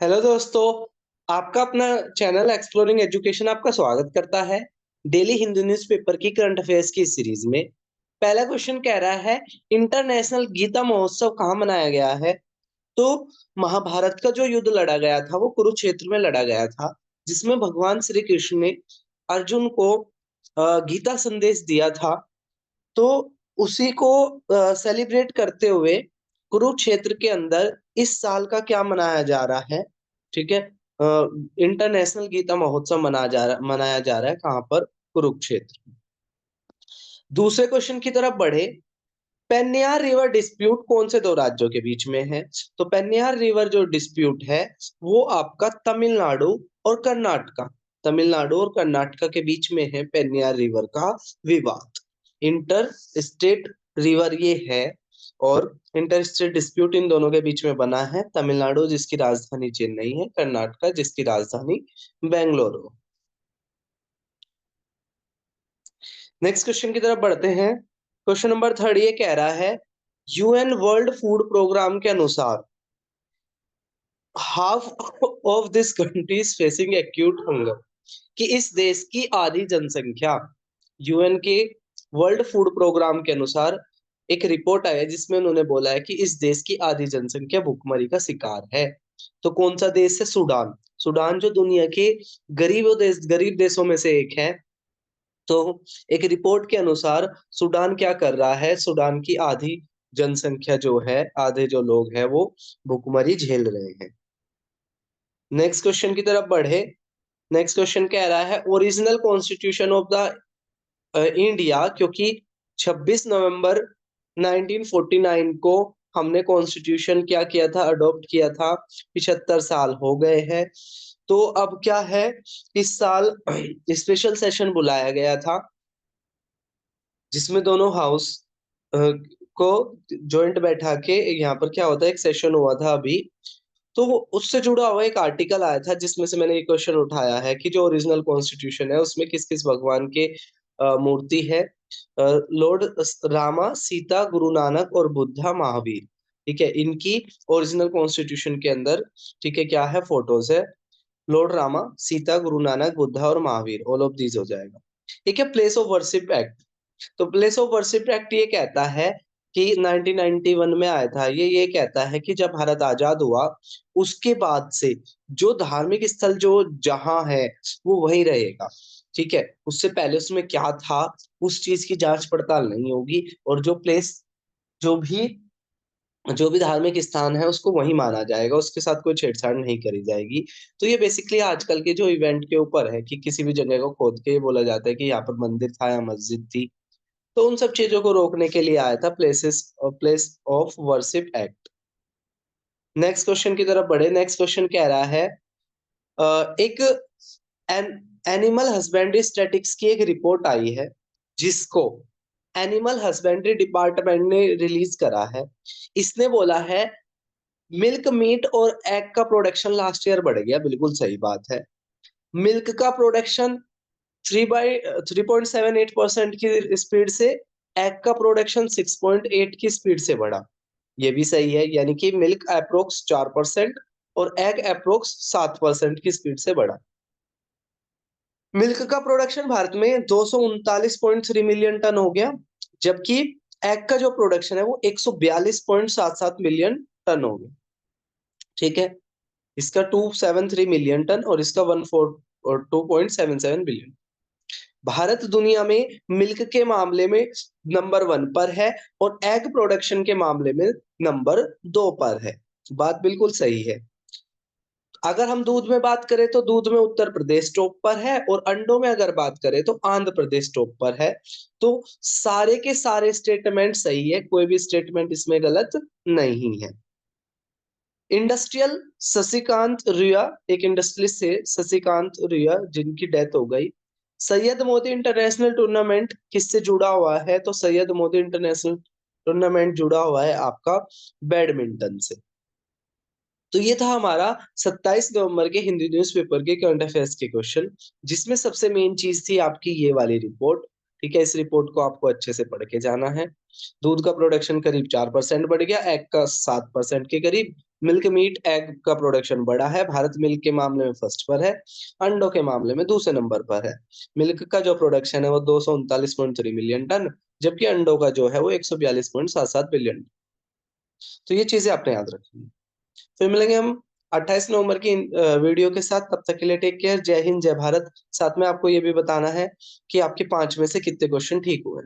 Hello दोस्तों, आपका अपना चैनल एक्सप्लोरिंग एजुकेशन आपका स्वागत करता है। डेली हिंदू न्यूज़पेपर की करंट अफेयर्स की सीरीज में पहला क्वेश्चन कह रहा है, इंटरनेशनल गीता महोत्सव कहाँ मनाया गया है? तो महाभारत का जो युद्ध लड़ा गया था वो कुरुक्षेत्र में लड़ा गया था, जिसमें भगवान श्री कृष्ण ने अर्जुन को गीता संदेश दिया था। तो उसी को सेलिब्रेट करते हुए कुरुक्षेत्र के अंदर इस साल का क्या मनाया जा रहा है? ठीक है, इंटरनेशनल गीता महोत्सव मनाया जा रहा है कहाँ पर? कुरुक्षेत्र। दूसरे क्वेश्चन की तरफ बढ़े। पेन्नियार रिवर डिस्प्यूट कौन से दो राज्यों के बीच में है? तो पेन्नियार रिवर जो डिस्प्यूट है वो आपका तमिलनाडु और कर्नाटका, तमिलनाडु और कर्नाटका के बीच में है पेन्नियार रिवर का विवाद। इंटर स्टेट रिवर ये है, और इंटर स्टेट डिस्प्यूट इन दोनों के बीच में बना है। तमिलनाडु जिसकी राजधानी चेन्नई है, कर्नाटका जिसकी राजधानी बेंगलुरु। नेक्स्ट क्वेश्चन की तरफ बढ़ते हैं। क्वेश्चन नंबर थर्ड ये कह रहा है, यूएन वर्ल्ड फूड प्रोग्राम के अनुसार half of this country is facing acute hunger, कि इस देश की आधी जनसंख्या, यूएन के वर्ल्ड फूड प्रोग्राम के अनुसार एक रिपोर्ट आया जिसमें उन्होंने बोला है कि इस देश की आधी जनसंख्या भूखमरी का शिकार है। तो कौन सा देश है? सूडान। सूडान जो दुनिया के गरीब देशों में से एक है। तो एक रिपोर्ट के अनुसार सूडान क्या कर रहा है? सूडान की आधी जनसंख्या जो है, आधे जो लोग हैं वो भूखमरी झेल रहे हैं। नेक्स्ट क्वेश्चन की तरफ बढ़े। नेक्स्ट क्वेश्चन कह रहा है, original constitution of the India, क्योंकि 26 नवंबर 1949 को हमने कॉन्स्टिट्यूशन क्या किया था? अडॉप्ट किया था। 75 साल हो गए हैं। तो अब क्या है, इस साल स्पेशल सेशन बुलाया गया था जिसमें दोनों हाउस को जॉइंट बैठा के यहाँ पर क्या होता है, एक सेशन हुआ था अभी। तो वो उससे जुड़ा हुआ एक आर्टिकल आया था जिसमें से मैंने ये क्वेश्चन उठाया है कि जो ओरिजिनल कॉन्स्टिट्यूशन है उसमें किस किस भगवान के मूर्ति है? लॉर्ड रामा, सीता, गुरु नानक और बुद्धा, महावीर। ठीक है, इनकी ओरिजिनल कॉन्स्टिट्यूशन के अंदर, ठीक है, क्या है? फोटोज है। लॉर्ड रामा, सीता, गुरु नानक, बुद्धा और महावीर, ऑल ऑफ दीज हो जाएगा। ठीक है, प्लेस ऑफ वर्शिप एक्ट। तो प्लेस ऑफ वर्शिप एक्ट ये कहता है कि 1991 में आया था। ये कहता है कि जब भारत आजाद हुआ उसके बाद से जो धार्मिक स्थल जो जहां है वो वहीं रहेगा। ठीक है, उससे पहले उसमें क्या था उस चीज की जांच पड़ताल नहीं होगी, और जो भी जो भी धार्मिक स्थान है उसको वही माना जाएगा, उसके साथ कोई छेड़छाड़ नहीं करी जाएगी। तो ये बेसिकली आजकल के जो इवेंट के ऊपर है कि किसी भी जगह को खोद के ये बोला जाता है कि यहाँ पर मंदिर था या मस्जिद थी। तो उन सब चीजों को रोकने के लिए आया था place of worship act. Next question की तरफ बढ़े। नेक्स्ट क्वेश्चन कह रहा है, एक एन, एनिमल हस्बेंड्री स्टैटिक्स की एक रिपोर्ट आई है जिसको एनिमल हस्बेंड्री डिपार्टमेंट ने रिलीज करा है। इसने बोला है मिल्क, मीट और एग का प्रोडक्शन लास्ट ईयर बढ़ गया। बिल्कुल सही बात है। मिल्क का प्रोडक्शन 3.78% की स्पीड से, एग का प्रोडक्शन 6.8 की स्पीड से बढ़ा। ये भी सही है, यानी कि मिल्क अप्रोक्स 4% और एग अप्रोक्स 7% की स्पीड से बढ़ा। मिल्क का प्रोडक्शन भारत में 239.3 मिलियन टन हो गया, जबकि एग का जो प्रोडक्शन है वो 142.77 मिलियन टन हो गया। ठीक है, इसका 273 मिलियन टन और इसका 2.77 बिलियन। भारत दुनिया में मिल्क के मामले में नंबर 1 पर है और एग प्रोडक्शन के मामले में नंबर 2 पर है। बात बिल्कुल सही है। अगर हम दूध में बात करें तो दूध में उत्तर प्रदेश टॉप पर है, और अंडों में अगर बात करें तो आंध्र प्रदेश टॉप पर है। तो सारे के सारे स्टेटमेंट सही है, कोई भी स्टेटमेंट इसमें गलत नहीं है। इंडस्ट्रियल शशिकांत रिया, एक इंडस्ट्रियलिस्ट थे शशिकांत रिया जिनकी डेथ हो गई। सैयद मोदी इंटरनेशनल टूर्नामेंट किससे जुड़ा हुआ है? तो सैयद मोदी इंटरनेशनल टूर्नामेंट जुड़ा हुआ है आपका बैडमिंटन से। तो ये था हमारा 27 नवंबर के हिंदी न्यूज़पेपर के करंट अफेयर्स के क्वेश्चन, जिसमें सबसे मेन चीज थी आपकी ये वाली रिपोर्ट। ठीक है, इस रिपोर्ट को आपको अच्छे से पढ़ के जाना है। दूध का प्रोडक्शन करीब 4% बढ़ गया, एग का 7% के करीब, मिल्क मीट एग का प्रोडक्शन बड़ा है, भारत मिल्क के मामले में फर्स्ट पर है, अंडों के मामले में दूसरे नंबर पर है। मिल्क का जो प्रोडक्शन है वो 239.3 मिलियन टन, जबकि अंडों का जो है वो 142.77 बिलियन। तो ये चीजें आपने याद रखनी है। फिर मिलेंगे हम 28 नवंबर की वीडियो के साथ। तब तक के लिए टेक केयर, जय हिंद, जय भारत। साथ में आपको ये भी बताना है कि आपके 5 में से कितने क्वेश्चन ठीक हुए।